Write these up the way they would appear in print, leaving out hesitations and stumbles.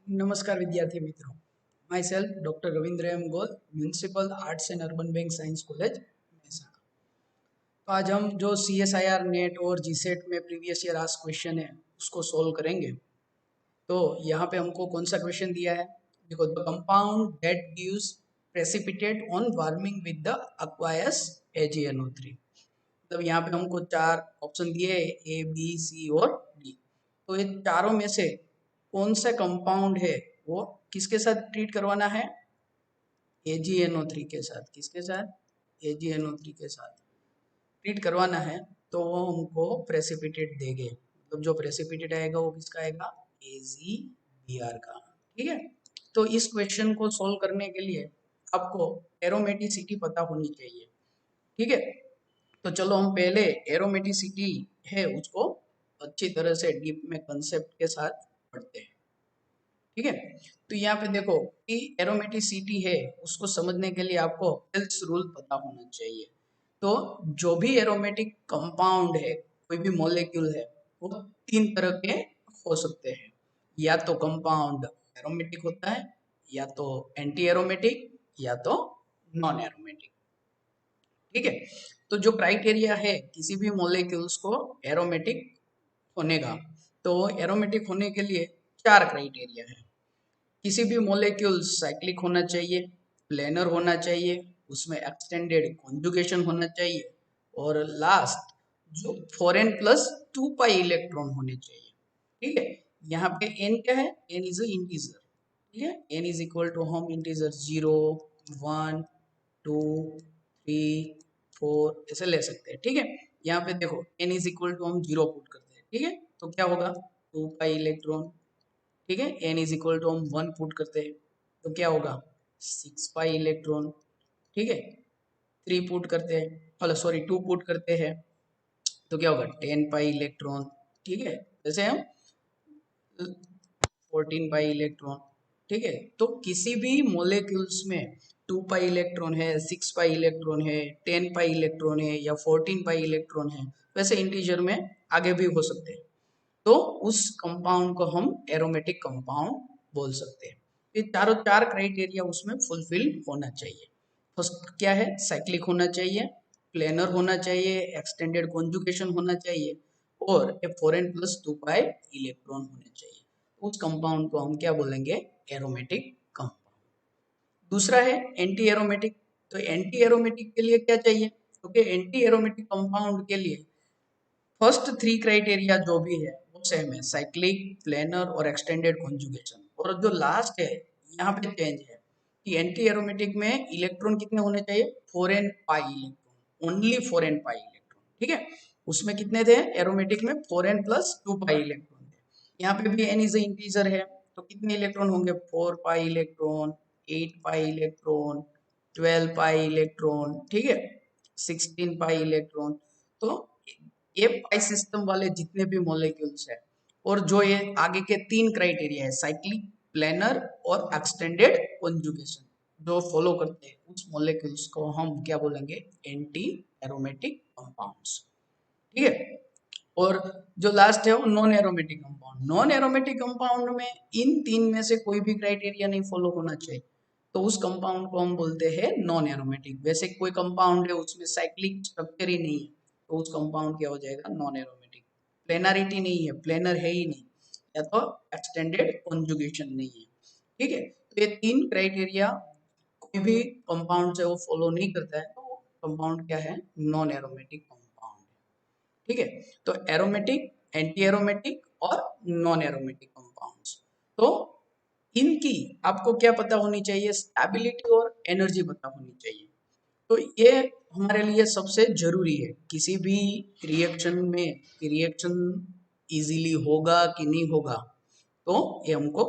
नमस्कार विद्यार्थी मित्रों। Myself doctor Ravindra M Goel, municipal arts and urban bank science college Mehsana. तो आज हम जो CSIR नेट और जीसेट में प्रीवियस ईयर आस्क्ड क्वेश्चन है उसको सोल्व करेंगे। तो यहाँ पे हमको कौन सा क्वेश्चन दिया है, देखो, the compound that gives precipitate on warming with the aqueous AgNO3। मतलब यहाँ पे हमको चार ऑप्शन दिए, A B C और D। तो ये चारों में से कौन सा कंपाउंड है वो किसके साथ ट्रीट करवाना है? AgNO3 के साथ। किसके साथ? AgNO3 के साथ ट्रीट करवाना है। तो वो हमको प्रेसिपिटेट देंगे, मतलब जो प्रेसिपिटेट आएगा वो किसका आएगा? AgBr का। ठीक है। तो इस क्वेश्चन को सोल्व करने के लिए आपको एरोमेटिसिटी पता होनी चाहिए। ठीक है। तो चलो हम पहले एरोमेटिसिटी है उसको अच्छी तरह से डीप में कंसेप्ट के साथ पढ़ते हैं। ठीक है। तो यहाँ पे देखो कि एरोमेटिसिटी है उसको समझने के लिए आपको हेल्स रूल पता होना चाहिए। तो जो भी एरोमेटिक कंपाउंड है, कोई भी मॉलिक्यूल है, वो तीन तरह के हो सकते हैं। या तो कंपाउंड एरोमेटिक होता है, या तो एंटी एरोमेटिक, या तो नॉन एरोमेटिक। ठीक है। तो जो क्राइटेरिया है किसी भी मॉलिक्यूल्स को एरोमेटिक होने का, तो एरोमेटिक होने के लिए चार क्राइटेरिया है। किसी भी मॉलिक्यूल साइक्लिक होना चाहिए, प्लेनर होना चाहिए, उसमें एक्सटेंडेड कॉन्जुगेशन होना चाहिए, और लास्ट जो 4n+2 पाई इलेक्ट्रॉन होने चाहिए। ठीक है। यहाँ पे n क्या है? n is integer. ठीक है। n इज इक्वल टू हम इंटीजर 0, 1, 2, 3, 4 ऐसे ले सकते हैं। ठीक है। यहाँ पे देखो n इज इक्वल टू हम 0 पुट करते हैं। ठीक है। तो क्या होगा? 2 पाई इलेक्ट्रॉन। ठीक है। n इज इक्वल टू हम 1 पुट करते हैं तो क्या होगा? 6 पाई इलेक्ट्रॉन। ठीक है। 3 पुट करते हैं, मतलब सॉरी 2 पुट करते हैं तो क्या होगा? 10 पाई इलेक्ट्रॉन। ठीक है। जैसे हम 14 पाई इलेक्ट्रॉन। ठीक है। तो किसी भी मोलेक्यूल्स में 2 पाई इलेक्ट्रॉन है, 6 पाई इलेक्ट्रॉन है, 10 पाई इलेक्ट्रॉन है, या 14 पाई इलेक्ट्रॉन है, वैसे इंटीजर में आगे भी हो सकते हैं। तो उस कंपाउंड को हम एरोमेटिक कंपाउंड बोल सकते हैं। ये चारों चार क्राइटेरिया उसमें फुलफिल होना चाहिए। फर्स्ट क्या है? साइक्लिक होना चाहिए, प्लेनर होना चाहिए, एक्सटेंडेड कॉन्जुगेशन होना चाहिए, और ए 4n+2 पाई इलेक्ट्रॉन होने चाहिए। उस कंपाउंड को हम क्या बोलेंगे? Aromatic compound. दूसरा है एंटी एरोमेटिक। तो एंटी एरोमेटिक के लिए क्या चाहिए? क्योंकि एंटी एरोमेटिक कंपाउंड के लिए फर्स्ट 3 क्राइटेरिया जो भी है वो सेम है, साइक्लिक, प्लेनर और एक्सटेंडेड कॉन्जुगेशन। और जो लास्ट है यहाँ पे चेंज है कि एंटी एरोमेटिक में इलेक्ट्रॉन कितने होने चाहिए? 4n pi electron, only 4n pi electron. ठीक है। उसमें कितने थे एरोमेटिक में? 4n+2 पाई इलेक्ट्रॉन थे। यहाँ पे भी n इज इंटीजर है तो कितने इलेक्ट्रॉन होंगे? 4 pi electron, 8 pi electron, 12 pi electron. ठीक है। 16 पाई इलेक्ट्रॉन। तो ये पाई सिस्टम वाले जितने भी मॉलिक्यूल्स है, और जो ये आगे के 3 क्राइटेरिया है, साइक्लिक, प्लेनर और एक्सटेंडेड कॉन्जुगेशन, जो फॉलो करते हैं उस मॉलिक्यूल्स को हम क्या बोलेंगे? Anti aromatic compounds. ठीक है। और जो लास्ट है वो non aromatic compound. Non aromatic compound में इन 3 में से कोई भी क्राइटेरिया नहीं फॉलो होना चाहिए, तो उस कंपाउंड को हम बोलते हैं नॉन एरोमेटिक। वैसे कोई कंपाउंड है उसमें साइक्लिक स्ट्रक्चर ही नहीं है तो उस कंपाउंड क्या हो जाएगा? Non aromatic. प्लेनारिटी नहीं है, प्लेनर है ही नहीं, या तो एक्सटेंडेड कॉन्जुगेशन नहीं है। ठीक है। तो ये 3 क्राइटेरिया कोई भी कंपाउंड से वो फॉलो नहीं करता है तो कंपाउंड क्या है? Non aromatic compound. ठीक है। तो एरोमेटिक, एंटी एरोमेटिक और नॉन एरोमेटिक कंपाउंड्स। तो इनकी आपको क्या पता होनी चाहिए? स्टेबिलिटी और एनर्जी पता होनी चाहिए। तो ये हमारे लिए सबसे जरूरी है किसी भी रिएक्शन में कि रिएक्शन इजीली होगा कि नहीं होगा, तो ये हमको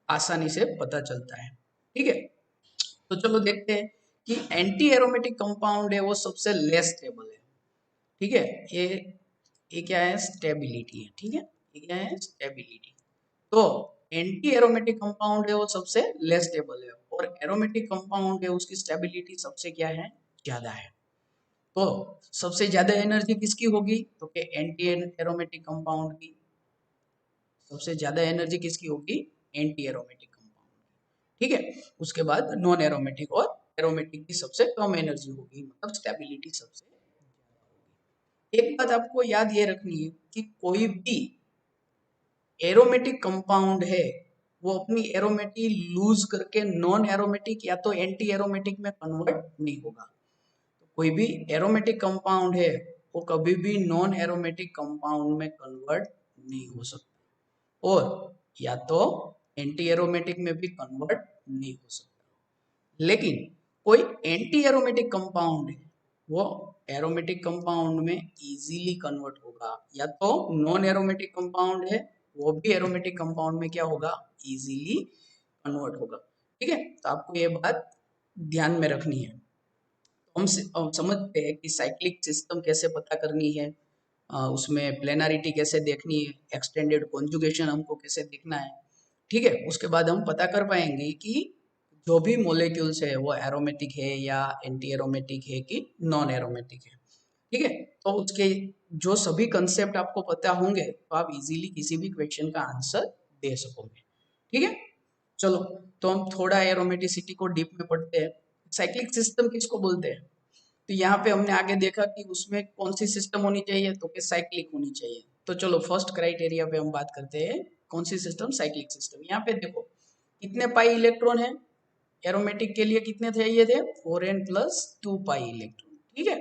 आसानी से पता चलता है। ठीक है। तो चलो देखते हैं कि एंटी एरोमेटिक कंपाउंड है वो सबसे लेस स्टेबल है। ठीक है। ये क्या है? स्टेबिलिटी है। ठीक है। ये क्या है? स्टेबिलिटी। तो एंटी एरोमेटिक कंपाउंड है वो सबसे लेस स्टेबल है, और एरोमेटिक कंपाउंड है उसकी स्टेबिलिटी सबसे क्या है? ज्यादा है। तो सबसे ज्यादा एनर्जी किसकी होगी? तो एंटी एरोमेटिक कंपाउंड की सबसे ज्यादा एनर्जी किसकी होगी? Anti aromatic compound. ठीक है, उसके बाद नॉन एरोमेटिक और एरोमेटिक की सबसे कम एनर्जी होगी, मतलब स्टेबिलिटी सबसे। एक बात आपको याद ये रखनी है कि कोई भी एरोमेटिक कंपाउंड है वो अपनी एरोमेटिक लूज करके नॉन एरोमेटिक या तो एंटी एरोमेटिक में कन्वर्ट नहीं होगा। तो कोई भी एरोमेटिक कंपाउंड है वो कभी भी नॉन एरोमेटिक कंपाउंड में कन्वर्ट नहीं हो सकता, और या तो एंटी एरोमेटिक में भी कन्वर्ट नहीं हो सकता। लेकिन कोई एंटी एरोमेटिक कंपाउंड है वो एरोमेटिक कंपाउंड में इजीली कन्वर्ट होगा, या तो नॉन एरोमेटिक कंपाउंड है वो भी एरोमेटिक कंपाउंड में क्या होगा, इजीली कन्वर्ट होगा। ठीक है, तो आपको ये बात ध्यान में रखनी है। हम समझते हैं कि साइक्लिक सिस्टम कैसे पता करनी है, उसमें प्लेनारिटी कैसे देखनी है, एक्सटेंडेड कॉन्जुगेशन हमको कैसे देखना है। ठीक है, उसके बाद हम पता कर पाएंगे कि जो भी मोलेक्यूल्स है वो एरोमेटिक है या एंटी एरोमेटिक है कि नॉन एरोमेटिक है। ठीक है, तो उसके जो सभी कंसेप्ट आपको पता होंगे तो आप इजीली किसी भी क्वेश्चन का आंसर दे सकोगे। ठीक है, चलो तो हम थोड़ा एरोमेटिसिटी को डीप में पढ़ते हैं। साइक्लिक सिस्टम किसको बोलते हैं? तो यहाँ पे हमने आगे देखा कि उसमें कौन सी सिस्टम होनी चाहिए, तो कि साइक्लिक होनी चाहिए। तो चलो फर्स्ट क्राइटेरिया पे हम बात करते हैं, कौन सी सिस्टम, साइक्लिक सिस्टम। यहाँ पे देखो कितने पाई इलेक्ट्रॉन है, एरोमेटिक के लिए कितने चाहिए थे, 4n प्लस 2 पाई इलेक्ट्रॉन। ठीक है,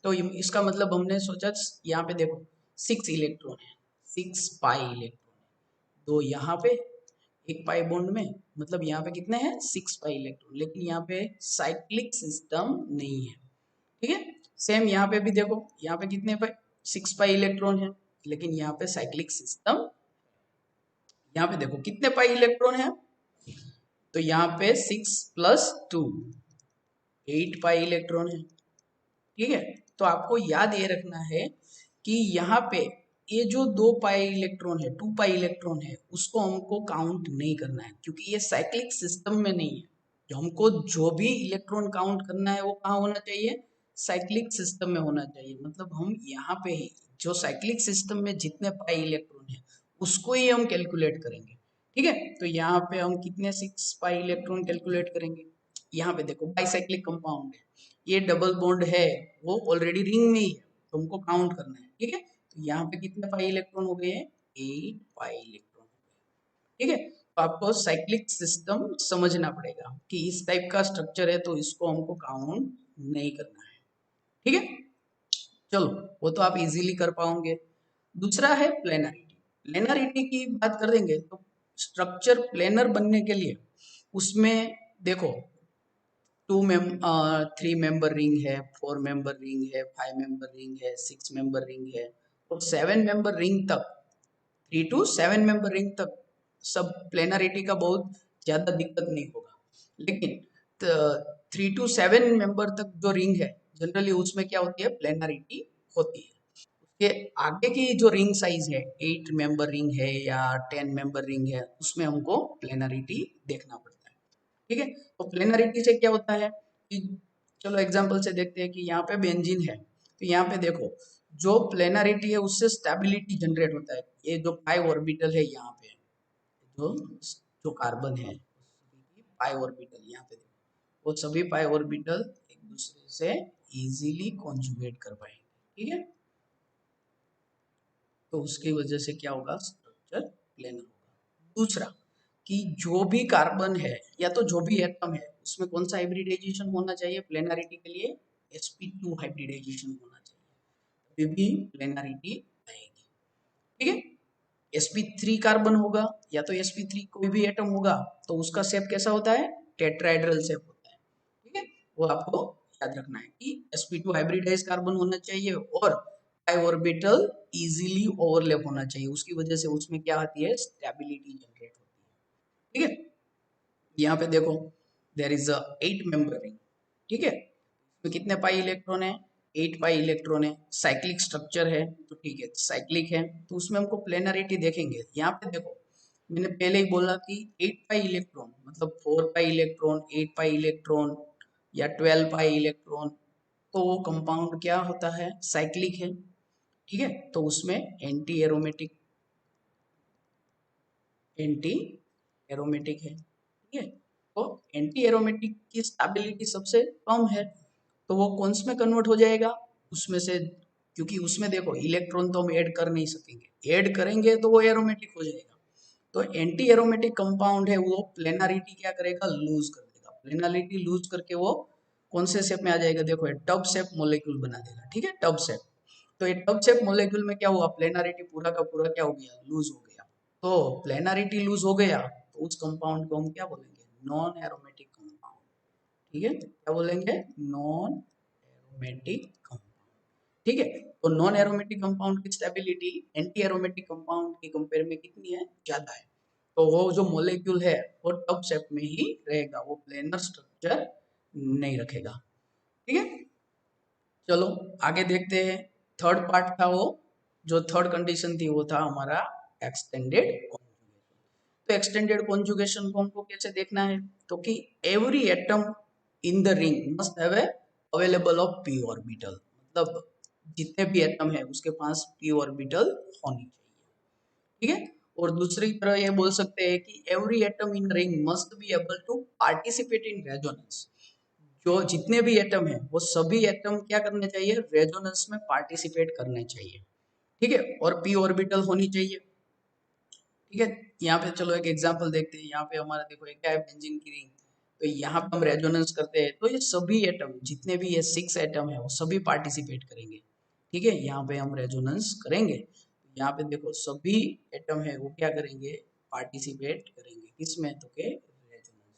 तो इसका मतलब हमने सोचा, यहाँ पे देखो 6 इलेक्ट्रॉन है, 6 पाई इलेक्ट्रॉन, तो यहाँ पे एक पाई बॉन्ड में, मतलब यहाँ पे कितने हैं, 6 पाई इलेक्ट्रॉन, लेकिन यहाँ पे साइक्लिक सिस्टम नहीं है। ठीक है, सेम यहाँ पे भी देखो, यहाँ पे कितने पाई, 6 पाई इलेक्ट्रॉन है, लेकिन यहाँ पे साइक्लिक सिस्टम। यहाँ पे देखो कितने पाई इलेक्ट्रॉन है, तो यहाँ पे 6 प्लस 2 8 पाई इलेक्ट्रॉन है। ठीक है, तो आपको याद ये रखना है कि यहाँ पे ये जो 2 पाई इलेक्ट्रॉन है, 2 पाई इलेक्ट्रॉन है, उसको हमको काउंट नहीं करना है, क्योंकि ये साइक्लिक सिस्टम में नहीं है। जो हमको जो भी इलेक्ट्रॉन काउंट करना है वो कहाँ होना चाहिए, साइक्लिक सिस्टम में होना चाहिए। मतलब हम यहाँ पे ही जो साइक्लिक सिस्टम में जितने पाई इलेक्ट्रॉन है उसको ही हम कैलकुलेट करेंगे। ठीक है, तो यहाँ पे हम कितने 6 पाई इलेक्ट्रॉन कैलकुलेट करेंगे। यहाँ पे देखो बाइसाइक्लिक कंपाउंड है, ये डबल बॉन्ड है, वो ऑलरेडी रिंग में ही है, तो हमको काउंट करना है। ठीक है, तो यहाँ पे कितने पाई इलेक्ट्रॉन हो गए हैं, 8 पाई इलेक्ट्रॉन। ठीक है, तो आपको साइक्लिक सिस्टम समझना पड़ेगा कि इस टाइप का स्ट्रक्चर है तो इसको हमको काउंट नहीं करना है। ठीक है, चलो वो तो आप इजीली कर पाओगे। दूसरा है प्लेनरिटी। प्लेनरिटी की बात कर देंगे तो स्ट्रक्चर प्लेनर बनने के लिए उसमें देखो 3 मेंबर रिंग है, 4 मेंबर रिंग है, 5 मेंबर रिंग है, 6 मेंबर रिंग है, और 7 मेंबर रिंग तक, 3 to 7 मेंबर रिंग तक सब प्लेनरिटी का बहुत ज्यादा दिक्कत नहीं होगा। लेकिन 3 to 7 मेंबर तक जो रिंग है जनरली उसमें क्या होती है, प्लेनरिटी होती है। उसके आगे की जो रिंग साइज है, 8 मेंबर रिंग है या 10 मेंबर रिंग है, उसमें हमको प्लेनरिटी देखना पड़ता है। ठीक है, तो प्लेनरिटी से क्या होता है कि चलो एग्जांपल से देखते हैं कि यहाँ पे बेंजीन है, तो यहाँ पे देखो जो प्लेनरिटी है उससे स्टेबिलिटी जनरेट होता है। ये जो पाई ऑर्बिटल है यहाँ पे, जो जो कार्बन है पाई ऑर्बिटल, यहाँ पे देखो वो सभी पाई ऑर्बिटल एक दूसरे से इजीली कॉन्जुगेट कर पाएंगे। ठीक है, तो उसकी वजह से क्या होगा, स्ट्रक्चर प्लेनर होगा। दूसरा कि जो भी कार्बन है या तो जो भी एटम है उसमें कौन सा हाइब्रिडाइजेशन होना चाहिए, प्लेनरिटी के लिए sp2 हाइब्रिडाइजेशन होना चाहिए, तभी भी प्लेनरिटी आएगी। ठीक है, sp3 कार्बन होगा या तो sp3 कोई भी एटम होगा तो उसका शेप कैसा होता है, टेट्राहेड्रल शेप होता है। ठीक है, वो आपको याद रखना है कि sp2 हाइब्रिडाइज कार्बन होना चाहिए और पाई ऑर्बिटल इजीली ओवरलैप होना चाहिए, उसकी वजह से उसमें क्या आती है, स्टेबिलिटी जनरेट होती है। ठीक है, यहाँ पे देखो there is a 8 member ring. ठीक है, तो कितने पाई इलेक्ट्रॉन है, 8 पाई इलेक्ट्रॉन है, साइक्लिक स्ट्रक्चर है, तो ठीक है साइक्लिक है, तो उसमें हमको प्लेनरिटी देखेंगे। यहाँ पे देखो मैंने पहले ही बोला कि 8 पाई इलेक्ट्रॉन मतलब 4 पाई इलेक्ट्रॉन, 8 पाई इलेक्ट्रॉन या 12 पाई इलेक्ट्रॉन, तो वो कंपाउंड क्या होता है, साइक्लिक है। ठीक है, तो उसमें एंटी एरोमेटिक, एंटी एरोमेटिक है, ठीक है। तो एंटी एरोमेटिक की स्टेबिलिटी सबसे कम है, तो वो कौन से में कन्वर्ट हो जाएगा, उसमें से, क्योंकि उसमें देखो इलेक्ट्रॉन तो हम ऐड कर नहीं सकेंगे, ऐड करेंगे तो वो एरोमेटिक हो जाएगा। तो एंटी एरोमेटिक कंपाउंड है वो प्लेनारिटी क्या करेगा, लूज कर देगा। प्लेनारिटी लूज करके वो कौन से शेप में आ जाएगा, देखो ये टब शेप मॉलिक्यूल बना देगा, ठीक है, टब शेप। तो ये टब शेप मॉलिक्यूल में क्या हुआ, प्लेनारिटी पूरा का पूरा क्या हो गया, लूज हो गया। तो प्लेनारिटी लूज हो गया तो उस कंपाउंड को हम क्या बोलेंगे, नॉन एरोमेटिक कंपाउंड, ठीक है। क्या बोलेंगे, नॉन एरोमेटिक कंपाउंड, ठीक है। तो नॉन एरोमेटिक कंपाउंड की स्टेबिलिटी एंटी एरोमेटिक कंपाउंड के कंपेयर में कितनी है, ज्यादा है। तो वो जो मॉलिक्यूल है वो टब शेप में ही रहेगा, वो प्लेनर स्ट्रक्चर नहीं रखेगा, ठीक है। चलो आगे देखते हैं। थर्ड पार्ट था वो, जो थर्ड कंडीशन थी वो था हमारा एक्सटेंडेड कॉन्जुगेशन। तो एक्सटेंडेड कॉन्जुगेशन को हमको कैसे देखना है, तो कि every atom in the ring must have a available of P orbital, मतलब जितने भी एटम है उसके पास पी ऑर्बिटल होनी चाहिए, ठीक है। और दूसरी तरह ये बोल सकते हैं कि every atom in ring must be able to participate in resonance. जो जितने भी एटम है वो सभी एटम क्या करने चाहिए, रेजोनेंस में पार्टिसिपेट करने चाहिए, ठीक है। और पी ऑर्बिटल होनी चाहिए, ठीक है। यहाँ पे चलो एक एग्जांपल देखते हैं। यहाँ पे हमारा देखो एक क्या है, बेंजीन की रिंग। तो यहाँ पे हम रेजोनेंस करते हैं तो ये सभी एटम, जितने भी ये 6 एटम है वो सभी पार्टिसिपेट करेंगे, ठीक है। यहाँ पे हम रेजोनेंस करेंगे, यहाँ पे देखो सभी एटम है वो क्या करेंगे, पार्टिसिपेट करेंगे, किसमें, तो के रेजोनेंस में,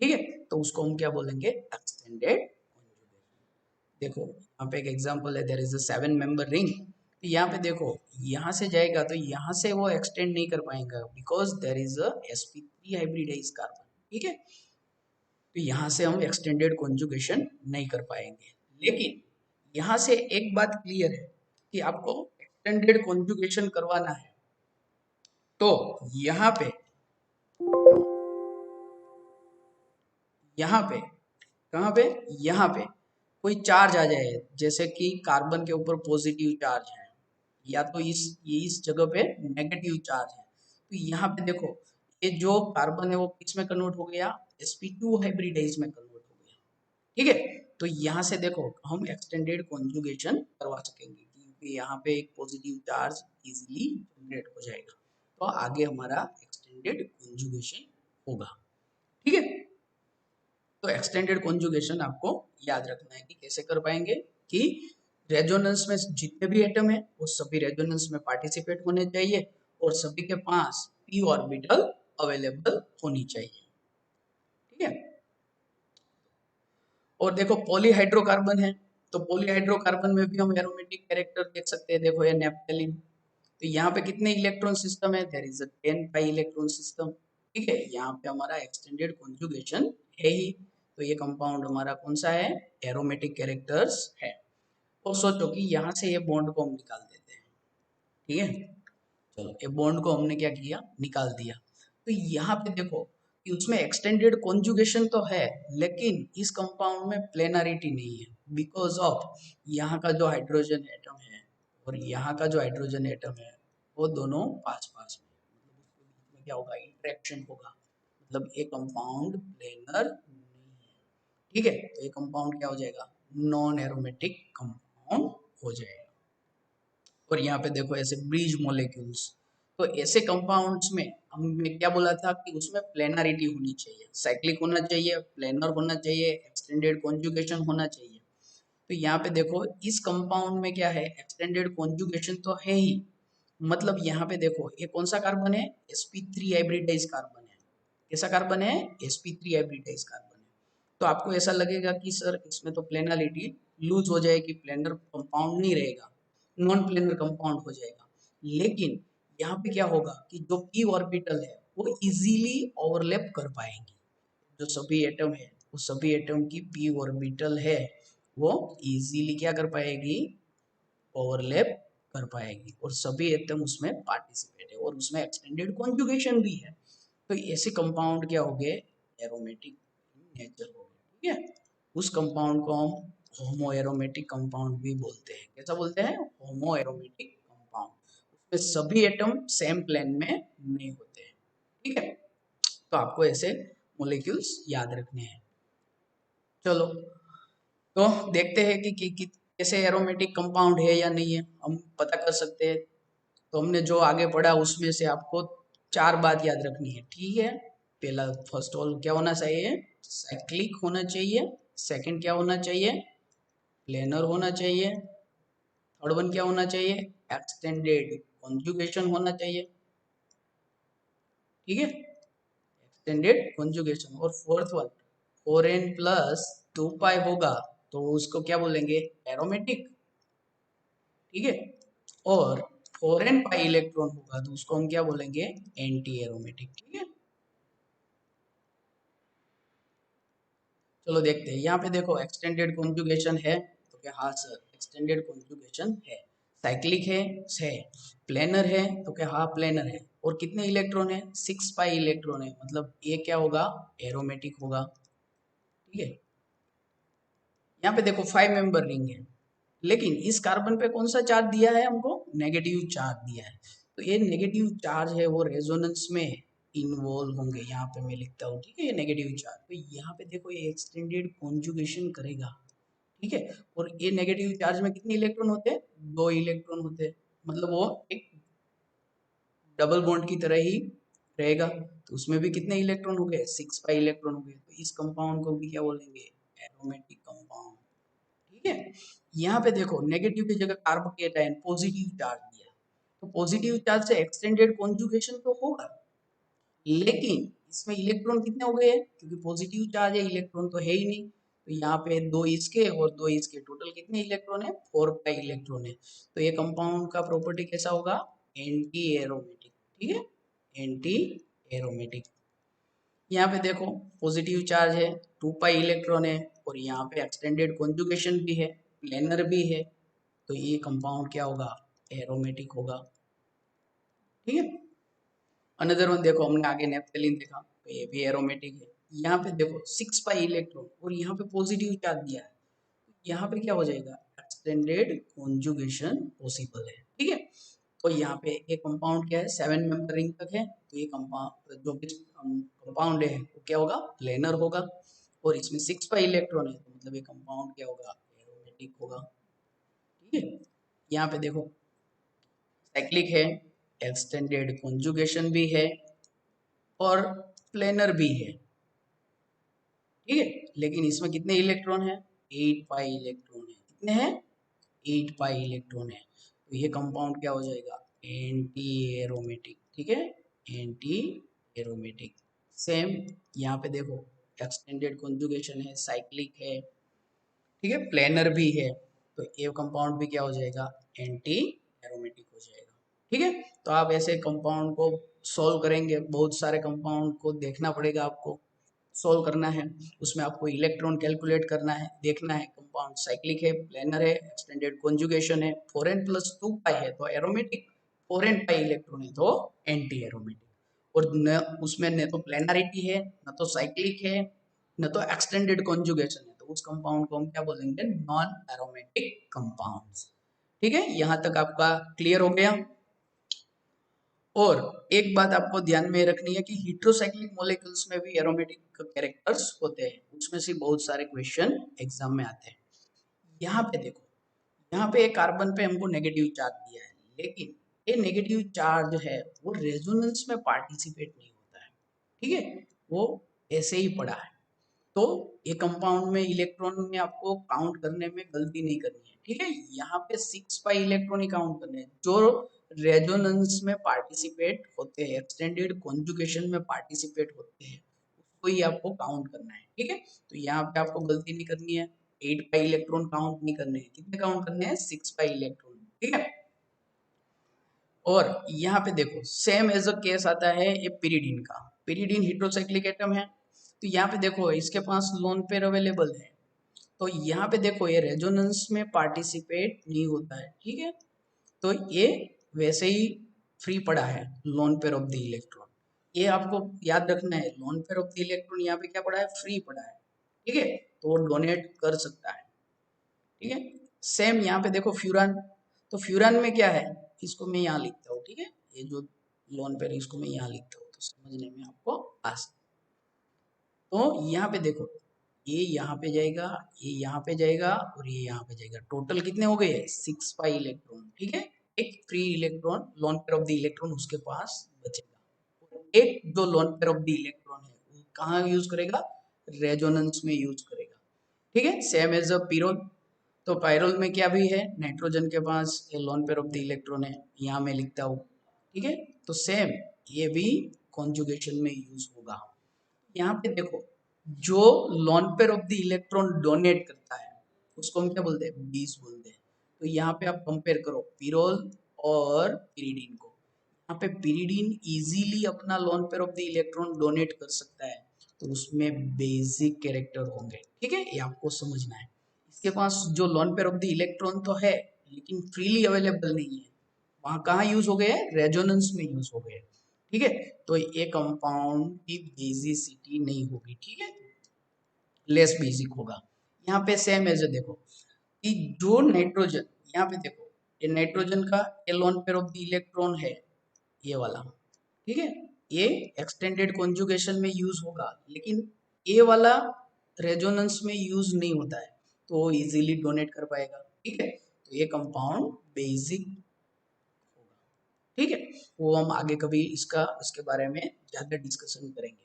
ठीक है। तो उसको हम क्या बोलेंगे, एक्सटेंडेड कॉन्जुगेशन। देखो यहाँ पे एक एग्जांपल है, there is a 7 member ring. यहाँ पे देखो यहाँ से जाएगा तो यहाँ से वो एक्सटेंड नहीं कर पाएगा, because there is a sp3 hybridize carbon, ठीक है। तो यहाँ से हम एक्सटेंडेड कॉन्जुगेशन नहीं कर पाएंगे। लेकिन यहाँ से एक बात क्लियर है कि आपको एक्सटेंडेड कॉन्जुगेशन करवाना है, तो यहाँ पे यहाँ पे कहाँ पे, यहाँ पे कोई चार्ज आ जाए, जैसे कि कार्बन के ऊपर पॉजिटिव चार्ज है, या तो इस जगह पे नेगेटिव चार्ज है। तो यहाँ पे देखो ये जो कार्बन है वो किस में कन्वर्ट हो गया, sp2 हाइब्रिडाइज में कन्वर्ट हो गया, ठीक है। तो यहाँ से देखो हम एक्सटेंडेड कॉन्जुगेशन करवा सकेंगे, क्योंकि यहाँ पे एक पॉजिटिव चार्ज इजीली जनरेट हो जाएगा, तो आगे हमारा एक्सटेंडेड कॉन्जुगेशन होगा, ठीक है। तो एक्सटेंडेड कॉन्जुगेशन आपको याद रखना है कि कैसे कर पाएंगे, कि रेजोनेंस में जितने भी एटम है वो सभी रेजोनेंस में पार्टिसिपेट होने चाहिए और सभी के पास पी ऑर्बिटल अवेलेबल होनी चाहिए, ठीक है। और देखो पॉलीहाइड्रोकार्बन है, तो पॉलीहाइड्रोकार्बन में भी हम एरोमेटिक कैरेक्टर देख सकते हैं। देखो ये नेप्थेलिन, तो यहाँ पे कितने इलेक्ट्रॉन सिस्टम है, there is a 10 pi electron system, ठीक है। यहाँ पे हमारा एक्सटेंडेड कॉन्जुगेशन है ही, तो ये कंपाउंड हमारा कौन सा है, एरोमेटिक कैरेक्टर्स है। तो सोचो कि यहाँ से ये बॉन्ड को हम निकाल देते हैं, ठीक है। चलो ये बॉन्ड को हमने क्या किया, निकाल दिया। तो यहाँ पे देखो कि उसमें एक्सटेंडेड कॉन्जुगेशन तो है, लेकिन इस कंपाउंड में प्लेनारिटी नहीं है, बिकॉज ऑफ यहाँ का जो हाइड्रोजन एटम है और यहाँ का जो हाइड्रोजन एटम है वो दोनों पास पास में, मतलब उसके बीच में क्या होगा, इंटरेक्शन होगा, मतलब ये कंपाउंड प्लेनर नहीं है, ठीक है। तो ये कंपाउंड क्या हो जाएगा, नॉन एरोमेटिक कंपाउंड हो जाएगा। और यहाँ पे देखो ऐसे ब्रिज मॉलिक्यूल्स, तो ऐसे कंपाउंड्स में हमने क्या बोला था कि उसमें प्लेनारिटी होनी चाहिए, साइक्लिक होना चाहिए, प्लेनर होना चाहिए, एक्सटेंडेड कॉन्जुगेशन होना चाहिए। तो यहाँ पे देखो इस कंपाउंड में क्या है, एक्सटेंडेड कॉन्जुगेशन तो है ही, मतलब यहाँ पे देखो ये कौन सा कार्बन है, sp3 हाइब्रिडाइज कार्बन है। कैसा कार्बन है, sp3 हाइब्रिडाइज कार्बन है। तो आपको ऐसा लगेगा कि सर इसमें तो प्लेनारिटी लूज हो जाएगी, प्लेनर कंपाउंड नहीं रहेगा, नॉन प्लेनर कंपाउंड हो जाएगा। लेकिन यहाँ पे क्या होगा कि जो पी ऑर्बिटल है वो इजीली ओवरलैप कर पाएंगे, जो सभी एटम है वो सभी एटम की पी ऑर्बिटल है वो इजीली क्या कर पाएगी, ओवरलैप कर पाएगी, और सभी एटम उसमें पार्टिसिपेट है और उसमें एक्सटेंडेड कॉन्जुगेशन भी है। तो ऐसे कंपाउंड क्या हो गए, एरोमेटिक नेचर हो गए, ठीक है। उस कंपाउंड को हम होमो एरोमेटिक कंपाउंड भी बोलते हैं। कैसा बोलते हैं, होमो एरोमेटिक कंपाउंड। उसमें सभी एटम सेम प्लेन में नहीं होते हैं, ठीक है। तो आपको ऐसे मोलिक्यूल्स याद रखने हैं। चलो तो देखते हैं कि कैसे एरोमेटिक कंपाउंड है या नहीं है, हम पता कर सकते हैं। तो हमने जो आगे पढ़ा उसमें से आपको 4 बात याद रखनी है, ठीक है। पहला फर्स्ट ऑल क्या होना चाहिए, साइक्लिक होना चाहिए। सेकंड क्या होना चाहिए, प्लेनर होना चाहिए। थर्ड वन क्या होना चाहिए, एक्सटेंडेड कॉन्जुगेशन होना चाहिए, ठीक है, एक्सटेंडेड कॉन्जुगेशन। और फोर्थ वन 4n प्लस 2 पाई होगा तो उसको क्या बोलेंगे, एरोमेटिक, ठीक है। और 4n पाई इलेक्ट्रॉन होगा तो उसको हम क्या बोलेंगे, एंटी एरोमेटिक, ठीक है। चलो देखते हैं, यहाँ पे देखो एक्सटेंडेड कॉन्जुगेशन है तो क्या, हाँ सर एक्सटेंडेड कॉन्जुगेशन है। साइक्लिक है, प्लेनर है तो क्या, हाँ प्लेनर है। और कितने इलेक्ट्रॉन है, 6 पाई इलेक्ट्रॉन है, मतलब ये क्या होगा, एरोमेटिक होगा, ठीक है। यहाँ पे देखो 5 मेंबर रिंग है, लेकिन इस कार्बन पे कौन सा चार्ज दिया है हमको, नेगेटिव चार्ज दिया है। तो ये नेगेटिव चार्ज है वो रेजोनेंस में इन्वॉल्व होंगे, यहाँ पे मैं लिखता हूँ, ठीक है, ये नेगेटिव चार्ज। तो यहाँ पे देखो ये एक्सटेंडेड कॉन्जुगेशन करेगा, ठीक है। और ये नेगेटिव चार्ज में कितने इलेक्ट्रॉन होते हैं, 2 इलेक्ट्रॉन होते हैं, मतलब वो एक डबल बॉन्ड की तरह ही रहेगा। तो उसमें भी कितने इलेक्ट्रॉन हो गए, 6 पाई इलेक्ट्रॉन हो गए। तो इस कंपाउंड को भी क्या बोलेंगे, एरोमेटिक कंपाउंड, ठीक है। यहाँ पे देखो नेगेटिव की जगह कार्बोकेटायन पॉजिटिव चार्ज दिया, तो पॉजिटिव चार्ज से एक्सटेंडेड कॉन्जुगेशन तो होगा, लेकिन इसमें इलेक्ट्रॉन कितने हो गए हैं, क्योंकि पॉजिटिव चार्ज है, इलेक्ट्रॉन तो है ही नहीं। तो यहाँ पे 2 इसके और 2 इसके, टोटल कितने इलेक्ट्रॉन है, 4 पाई इलेक्ट्रॉन है। तो ये कंपाउंड का प्रॉपर्टी कैसा होगा, एंटी एरोमेटिक, ठीक है, एंटी एरोमेटिक। यहाँ पे देखो पॉजिटिव चार्ज है, 2 पाई इलेक्ट्रॉन है, और यहाँ पे एक्सटेंडेड कॉन्जुगेशन भी है, प्लेनर भी है। तो ये कंपाउंड क्या होगा, एरोमेटिक होगा, ठीक है। अनदर वन देखो, हमने आगे नेफ्थलीन देखा तो ये भी एरोमेटिक है। यहाँ पे देखो 6 पाई इलेक्ट्रॉन और यहाँ पे पॉजिटिव चार्ज दिया है, यहाँ पे क्या हो जाएगा, एक्सटेंडेड कॉन्जुगेशन पॉसिबल है, ठीक है। तो यहाँ पे एक कंपाउंड क्या है, 7 मेंबर रिंग तक है, तो ये कंपाउंड जो भी कंपाउंड है वो क्या होगा, प्लेनर होगा। और इसमें 6 पाई इलेक्ट्रॉन है, तो मतलब ये कंपाउंड क्या होगा, एरोमेटिक होगा, ठीक है। यहाँ पे देखो साइक्लिक है, एक्सटेंडेड कॉन्जुगेशन भी है, और प्लेनर भी है, ठीक है। लेकिन इसमें कितने इलेक्ट्रॉन है, 8 पाई इलेक्ट्रॉन है, कितने हैं, 8 पाई इलेक्ट्रॉन है। तो ये कंपाउंड क्या हो जाएगा, एंटी एरोमेटिक, ठीक है, एंटी एरोमेटिक। सेम यहाँ पे देखो एक्सटेंडेड कॉन्जुगेशन है, साइक्लिक है, ठीक है, प्लेनर भी है। तो ये कंपाउंड भी क्या हो जाएगा, एंटी एरोमेटिक हो जाएगा, ठीक है। तो आप ऐसे कंपाउंड को सॉल्व करेंगे, बहुत सारे कंपाउंड को देखना पड़ेगा आपको, सॉल्व करना है। उसमें आपको इलेक्ट्रॉन कैलकुलेट करना है, देखना है कंपाउंड साइक्लिक है, प्लेनर है, एक्सटेंडेड कॉन्जुगेशन है, 4n+2 पाई है तो एरोमेटिक, 4n पाई इलेक्ट्रॉन है तो एंटी एरोमेटिक। और न उसमें न तो प्लेनारिटी है, न तो साइक्लिक है, न तो एक्सटेंडेड कॉन्जुगेशन है, तो उस कंपाउंड को हम क्या बोलेंगे, नॉन एरोमेटिक कंपाउंड्स, ठीक है। यहाँ तक आपका क्लियर हो गया। और एक बात आपको ध्यान में रखनी है कि हीट्रोसाइक्लिक मॉलिक्यूल्स में भी एरोमेटिक कैरेक्टर्स होते हैं, उसमें से बहुत सारे क्वेश्चन एग्जाम में आते हैं। यहाँ पे देखो, यहाँ पे एक कार्बन पे हमको नेगेटिव चार्ज दिया है, लेकिन ये नेगेटिव चार्ज है वो रेजोनेंस में पार्टिसिपेट नहीं होता है, ठीक है, वो ऐसे ही पड़ा है। तो ये कंपाउंड में इलेक्ट्रॉन में आपको काउंट करने में गलती नहीं करनी है, ठीक है। यहाँ पे 6 पाई इलेक्ट्रॉन ही काउंट करने हैं, जो रेजोनेंस में पार्टिसिपेट होते हैं, एक्सटेंडेड कॉन्जुगेशन में पार्टिसिपेट होते हैं, उसको ही आपको काउंट करना है, ठीक है। तो यहाँ पे आपको गलती नहीं करनी है, 8 पाई इलेक्ट्रॉन काउंट नहीं करने हैं, कितने काउंट करने हैं, 6 पाई इलेक्ट्रॉन, ठीक है। और यहाँ पे देखो सेम एज अ केस आता है ये पिरिडीन का, पिरिडीन हेटेरोसाइक्लिक एटम है। तो यहाँ पे देखो इसके पास लोन पेयर अवेलेबल है, तो यहाँ पे देखो ये रेजोनेंस में पार्टिसिपेट नहीं होता है, ठीक है। तो ये वैसे ही फ्री पड़ा है, lone pair of the electron. ये आपको याद रखना है, lone pair of the electron यहाँ पे क्या पड़ा है, फ्री पड़ा है, ठीक है। तो वो डोनेट कर सकता है, ठीक है। सेम यहाँ पे देखो फ्यूरान, तो फ्यूरान में क्या है, इसको मैं यहाँ लिखता हूँ, ठीक है, ये जो लोन पेयर इसको मैं यहाँ लिखता हूँ तो समझने में आपको आसान, तो यहाँ पे देखो, ये यहाँ पे जाएगा, ये यहाँ पे जाएगा और ये यहाँ पे जाएगा। टोटल कितने हो गए? 6 पाई इलेक्ट्रॉन। ठीक है, एक free electron, lone pair of the electron उसके पास बचेगा। एक जो lone pair of the electron है वो कहाँ यूज करेगा? रेजोनेंस में यूज करेगा। ठीक है, सेम एज अ पीरोल। तो पायरोल में क्या भी है? नाइट्रोजन के पास ये lone pair of the electron है, यहाँ मैं लिखता हूँ। ठीक है, तो सेम ये भी कॉन्जुगेशन में यूज होगा। यहाँ पे देखो, जो lone pair of the electron donate करता है उसको हम क्या बोलते हैं? बेस बोलते हैं। तो यहाँ पे आप कंपेयर करो पीरोल और पिरिडीन को। यहाँ पे पिरिडीन इजीली अपना lone pair of the electron donate कर सकता है, तो उसमें बेसिक कैरेक्टर होंगे। ठीक है, ये आपको समझना है। इसके पास जो lone pair of the electron तो है, लेकिन फ्रीली अवेलेबल नहीं है। वहां कहाँ यूज हो गए हैं? रेजोनेंस में यूज हो गए। ठीक है, तो ये कंपाउंड की बेसिसिटी नहीं होगी। ठीक है, लेस बेसिक होगा। यहाँ पे सेम एज देखो कि जो नाइट्रोजन, यहाँ पे देखो ये नाइट्रोजन का ये lone pair of the electron है, ये वाला। ठीक है, ये एक्सटेंडेड कॉन्जुगेशन में यूज होगा, लेकिन ये वाला रेजोनेंस में यूज नहीं होता है, तो वो इजीली डोनेट कर पाएगा। ठीक है, तो ये कंपाउंड बेसिक होगा। ठीक है, वो हम आगे कभी इसके बारे में ज्यादा डिस्कशन करेंगे।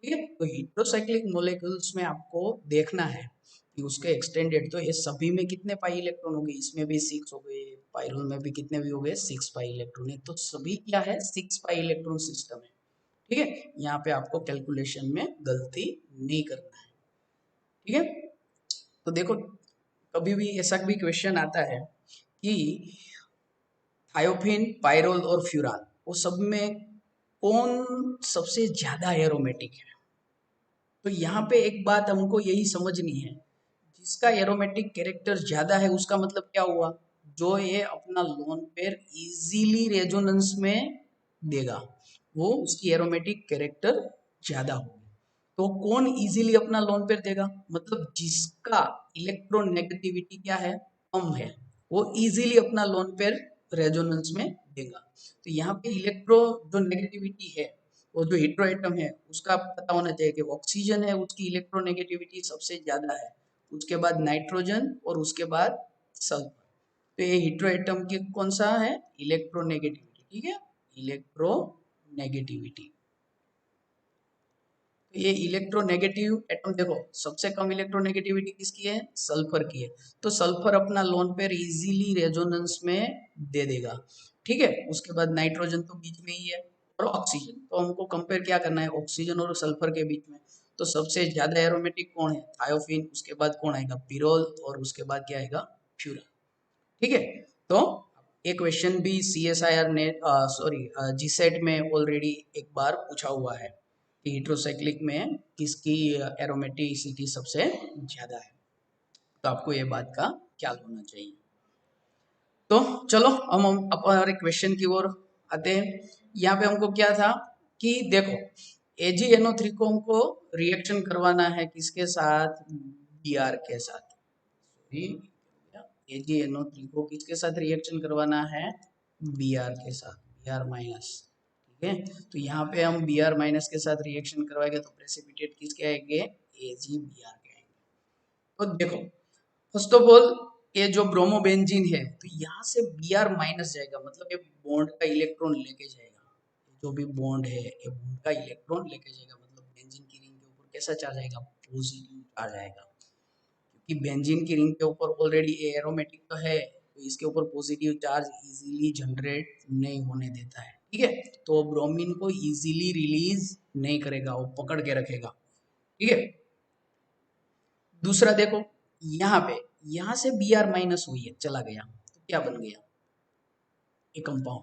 ठीक है, तो हेटेरोसाइक्लिक मॉलिक्यूल्स में आपको देखना है कि उसके एक्सटेंडेड, तो ये सभी में कितने पाई इलेक्ट्रॉन हो गए? इसमें भी 6 हो गए, पायरोल में भी कितने भी हो गए? 6 पाई इलेक्ट्रॉन है। तो सभी क्या है? 6 पाई इलेक्ट्रॉन सिस्टम है। ठीक है, यहाँ पे आपको कैलकुलेशन में गलती नहीं करना है। ठीक है, तो देखो, कभी भी ऐसा भी क्वेश्चन आता है कि थायोफिन, पायरोल और फ्यूरान, वो सब में कौन सबसे ज्यादा एरोमेटिक है? तो यहाँ पे एक बात हमको यही समझनी है, जिसका एरोमेटिक कैरेक्टर ज्यादा है उसका मतलब क्या हुआ? जो ये अपना लोन पेयर इजीली रेजोनेंस में देगा, वो उसकी एरोमेटिक कैरेक्टर ज्यादा होगी। तो कौन इजीली अपना लोन पेयर देगा? मतलब जिसका इलेक्ट्रॉन नेगेटिविटी क्या है? कम है, वो इजीली अपना लोन पेयर रेजोनेंस में देगा। तो यहाँ पे इलेक्ट्रो जो नेगेटिविटी है, वो जो हेटेरो एटम है उसका पता होना चाहिए कि ऑक्सीजन है, उसकी इलेक्ट्रोनेगेटिविटी सबसे ज्यादा है, उसके बाद नाइट्रोजन और उसके बाद सल्फर। तो ये हेटेरो एटम की कौन सा है? इलेक्ट्रोनेगेटिविटी। ठीक है, इलेक्ट्रोनेगेटिविटी। तो ये इलेक्ट्रोनेगेटिव एटम देखो, सबसे कम इलेक्ट्रोनेगेटिविटी किसकी है? सल्फर की है। तो सल्फर अपना लोन पेयर इजीली रेजोनेंस में दे देगा। ठीक है, उसके बाद नाइट्रोजन तो बीच में ही है, और ऑक्सीजन। तो हमको कंपेयर क्या करना है? ऑक्सीजन और सल्फर के बीच में। तो सबसे ज्यादा एरोमेटिक कौन है? थायोफिन। उसके बाद कौन आएगा? पिरोल। और उसके बाद क्या आएगा? फ्यूरा। ठीक है, तो ये क्वेश्चन भी CSIR ने सॉरी जीसेट में ऑलरेडी एक बार पूछा हुआ है कि हेटेरोसाइक्लिक में किसकी एरोमेटिसिटी सबसे ज्यादा है। तो आपको ये बात का ख्याल होना चाहिए। तो चलो हम हमारे क्वेश्चन की ओर आते हैं। यहाँ पे हमको क्या था कि देखो, AgNO3 को हमको रिएक्शन करवाना है किसके साथ? Br के साथ। AgNO3 को किसके साथ रिएक्शन करवाना है? Br के साथ, Br माइनस। ठीक है, तो यहाँ पे हम Br माइनस के साथ रिएक्शन करवाएंगे तो प्रेसिपिटेट किसके आएंगे? AgBr के आएंगे। तो देखो, फर्स्ट ऑफ ऑल ये जो ब्रोमोबेंजीन है, तो यहाँ से Br माइनस जाएगा, मतलब ये बॉन्ड का इलेक्ट्रॉन लेके जाएगा। जो भी बॉन्ड है ये बॉन्ड का इलेक्ट्रॉन लेके जाएगा, मतलब बेंजीन की रिंग के ऊपर कैसा चार्ज आएगा? पॉजिटिव चार्ज आएगा। कि बेंजीन की रिंग के ऊपर ऑलरेडी एरोमेटिक तो है, तो इसके ऊपर पॉजिटिव चार्ज इजीली जनरेट नहीं होने देता है। ठीक है, तो ब्रोमीन को इजीली रिलीज नहीं करेगा, वो पकड़ के रखेगा। ठीक है, दूसरा देखो, यहाँ पे यहाँ से Br माइनस हुई है, चला गया, तो क्या बन गया? एक कंपाउंड।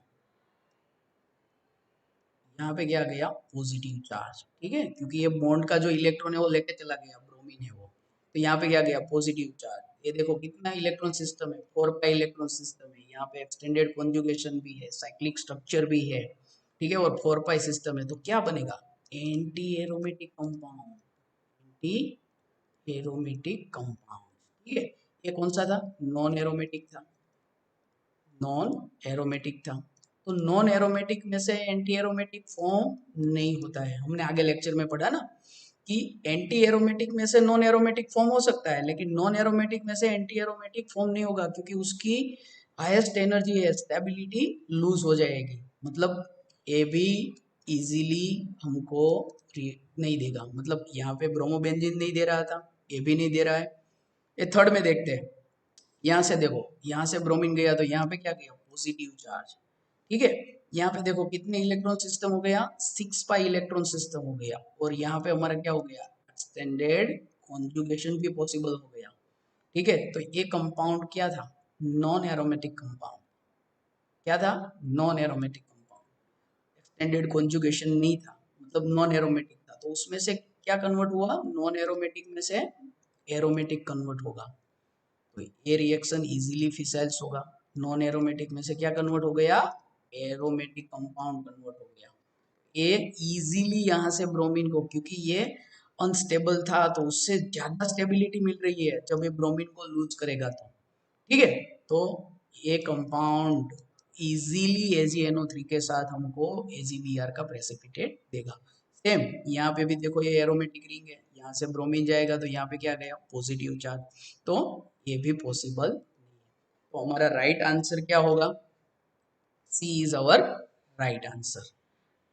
यहाँ पे क्या गया? Positive charge. ठीक है, क्योंकि ये बॉन्ड का जो इलेक्ट्रॉन है वो लेके चला गया, ब्रोमीन है वो। तो यहाँ पे क्या गया? Positive charge. ये देखो कितना इलेक्ट्रॉन सिस्टम है, 4 पाई इलेक्ट्रॉन सिस्टम है। यहाँ पे एक्सटेंडेड कॉन्जुगेशन भी है, साइक्लिक स्ट्रक्चर भी है। ठीक है, और 4 पाई सिस्टम है, तो क्या बनेगा? Anti aromatic compound. Anti aromatic compound. ठीक है, ये कौन सा था? नॉन एरोमेटिक था। नॉन एरोमेटिक था। तो नॉन एरोमेटिक में से एंटी एरोमेटिक फॉर्म नहीं होता है, हमने आगे लेक्चर में पढ़ा ना। कि एंटी एरोमेटिक में से नॉन एरोमेटिक फॉर्म हो सकता है, लेकिन नॉन एरोमेटिक में से एंटी एरोमेटिक फॉर्म नहीं होगा, क्योंकि उसकी हाईएस्ट एनर्जी है, स्टेबिलिटी लूज हो जाएगी। मतलब ए भी इजीली हमको नहीं देगा, मतलब यहाँ पे ब्रोमोबेंजीन नहीं दे रहा था, ये भी नहीं दे रहा है। ये थर्ड में देखते हैं। यहाँ से देखो, यहाँ से ब्रोमीन गया तो यहाँ पे क्या गया, पॉजिटिव चार्ज। ठीक है, यहाँ पे देखो कितने इलेक्ट्रॉन सिस्टम हो गया, 6 पाई इलेक्ट्रॉन सिस्टम हो गया, और यहाँ पे हमारा क्या हो गया, एक्सटेंडेड कॉन्जुगेशन भी पॉसिबल हो गया। ठीक है, तो ये कंपाउंड क्या था, नॉन एरोमेटिक कंपाउंड। क्या था, non aromatic compound, extended conjugation नहीं था, मतलब नॉन एरोमेटिक था। तो उसमें से क्या कन्वर्ट हुआ, नॉन एरोमेटिक में से एरोमेटिक कन्वर्ट होगा, तो ये रिएक्शन इजीली फिसाइल्स होगा। नॉन एरोमेटिक में से क्या कन्वर्ट हो गया, एरोमेटिक कंपाउंड कन्वर्ट हो गया। ये इजीली यहाँ से ब्रोमीन को, क्योंकि ये अनस्टेबल था तो उससे ज्यादा स्टेबिलिटी मिल रही है जब ये ब्रोमीन को लूज करेगा तो। ठीक है, तो ये कंपाउंड इजीली AgNO3 के साथ हमको AgBr का प्रेसिपिटेट देगा। सेम यहाँ पे भी देखो, ये एरोमेटिक रिंग है, यहाँ से ब्रोमीन जाएगा तो यहाँ पे क्या गया, पॉजिटिव चार्ज, तो ये भी पॉसिबल नहीं है। तो हमारा राइट आंसर क्या होगा, सी इज अवर राइट आंसर।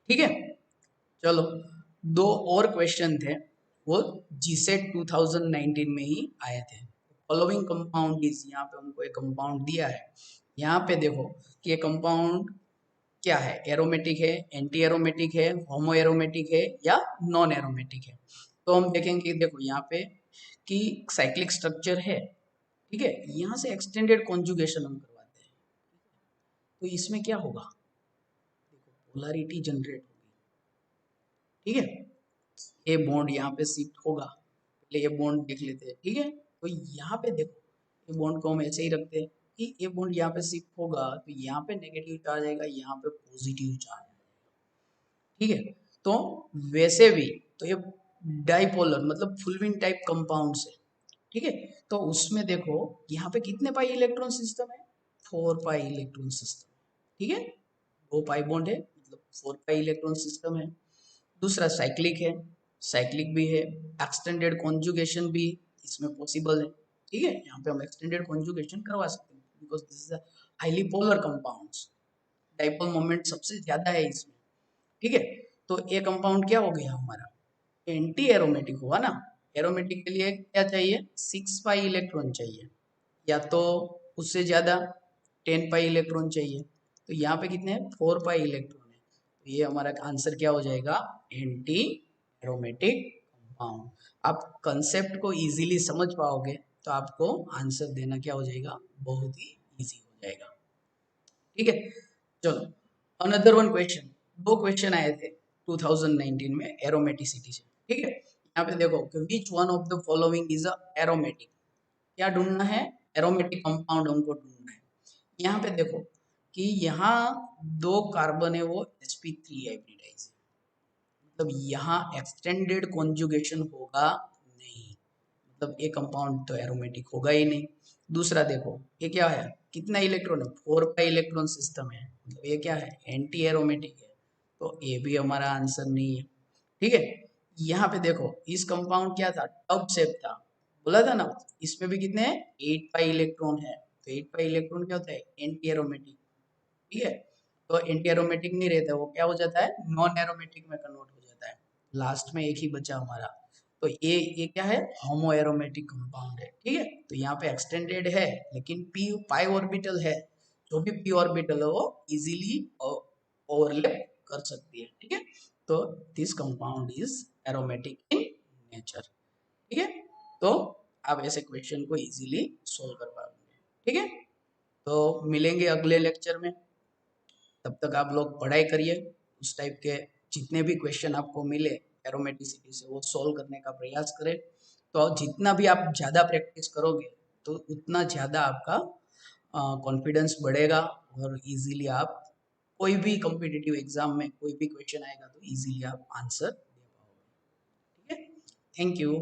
ठीक है, चलो दो और क्वेश्चन थे, वो जीसेट 2019 में ही आए थे। फॉलोइंग कंपाउंड इज, यहाँ पे हमको एक कंपाउंड दिया है, यहाँ पे देखो कि ये कंपाउंड क्या है, एरोमेटिक है, एंटी एरोमेटिक है, होमो एरोमेटिक है या नॉन एरोमेटिक है। तो हम देखेंगे, देखो यहाँ पे कि साइक्लिक स्ट्रक्चर है। ठीक है, यहाँ से एक्सटेंडेड कॉन्जुगेशन हम करवाते हैं, तो इसमें क्या होगा, देखो पोलैरिटी जनरेट होगी। ठीक है, ये बॉन्ड यहाँ पे शिफ्ट होगा, पहले ये बॉन्ड देख लेते हैं। ठीक है, तो यहाँ पे देखो, ये बॉन्ड को हम ऐसे ही रखते हैं कि ये बॉन्ड यहाँ पे शिफ्ट होगा तो यहाँ पे नेगेटिव चार्ज आएगा, यहाँ पे पॉजिटिव चार्ज आएगा। ठीक है, तो वैसे भी तो ये डाइपोलर मतलब फुलविन टाइप कंपाउंड है। ठीक है, तो उसमें देखो यहाँ पे कितने पाई इलेक्ट्रॉन सिस्टम है, 4 पाई इलेक्ट्रॉन सिस्टम। ठीक है, 2 पाई बॉन्ड है, मतलब 4 पाई इलेक्ट्रॉन सिस्टम है। दूसरा साइक्लिक है, साइक्लिक भी है, एक्सटेंडेड कॉन्जुगेशन भी इसमें पॉसिबल है। ठीक है, यहाँ पे हम एक्सटेंडेड कॉन्जुगेशन करवा सकते हैं, because this is a highly polar compounds, dipole moment सबसे ज्यादा है इसमें। ठीक है, तो ये कंपाउंड क्या हो गया हमारा, एंटी एरोमेटिक हुआ ना। एरोमेटिक के लिए क्या चाहिए, 6 पाई इलेक्ट्रॉन चाहिए, या तो उससे ज्यादा 10 पाई इलेक्ट्रॉन चाहिए। तो यहाँ पे कितने हैं, 4 पाई इलेक्ट्रॉन है, तो ये हमारा आंसर क्या हो जाएगा, एंटी एरोमेटिक कंपाउंड। आप कंसेप्ट को इजीली समझ पाओगे तो आपको आंसर देना क्या हो जाएगा, बहुत ही इजी हो जाएगा। ठीक है, चलो अनदर वन क्वेश्चन, दो क्वेश्चन आए थे 2019 में एरोमेटिसिटी से। ठीक है, यहाँ पे देखो कि which one of the following is a aromatic, क्या ढूंढना है, एरोमेटिक कंपाउंड हमको ढूंढना है। यहाँ पे देखो कि यहाँ 2 कार्बन है, वो sp3 हाइब्रिडाइज है, मतलब यहाँ एक्सटेंडेड कॉन्जुगेशन होगा नहीं, मतलब ये कंपाउंड तो एरोमेटिक होगा ही नहीं। दूसरा देखो ये क्या है, कितना इलेक्ट्रॉन है, 4 पाई इलेक्ट्रॉन सिस्टम है, मतलब ये क्या है, एंटी एरोमेटिक है, तो ये भी हमारा आंसर नहीं है। ठीक है, यहाँ पे देखो इस कंपाउंड क्या था, टब शेप था, बोला था ना, इसमें भी कितने हैं, 8 पाई इलेक्ट्रॉन है, तो 8 पाई इलेक्ट्रॉन क्या होता है, एंटी एरोमेटिक। ठीक है, तो एंटी एरोमेटिक नहीं रहता, वो क्या हो जाता है, नॉन एरोमेटिक में कन्वर्ट हो जाता है। लास्ट में एक ही बचा हमारा, तो ये क्या है, होमो एरोमेटिक कंपाउंड है। ठीक है, तो यहाँ पे एक्सटेंडेड है लेकिन पी पाई ऑर्बिटल है, जो भी पी ऑर्बिटल है वो इजीली ओवरलैप कर सकती है। ठीक है, तो this compound is aromatic in nature. ठीक है, तो आप ऐसे क्वेश्चन को इजीली सोल्व कर पाओगे। ठीक है, तो मिलेंगे अगले लेक्चर में, तब तक आप लोग पढ़ाई करिए, उस टाइप के जितने भी क्वेश्चन आपको मिले एरोमेटिसिटी से वो सॉल्व करने का प्रयास करें। तो जितना भी आप ज़्यादा प्रैक्टिस करोगे तो उतना ज़्यादा आपका कॉन्फिडेंस बढ़ेगा, और इजीली आप कोई भी कॉम्पिटिटिव एग्जाम में कोई भी क्वेश्चन आएगा तो इजीली आप आंसर दे पाओगे। ठीक है, थैंक यू।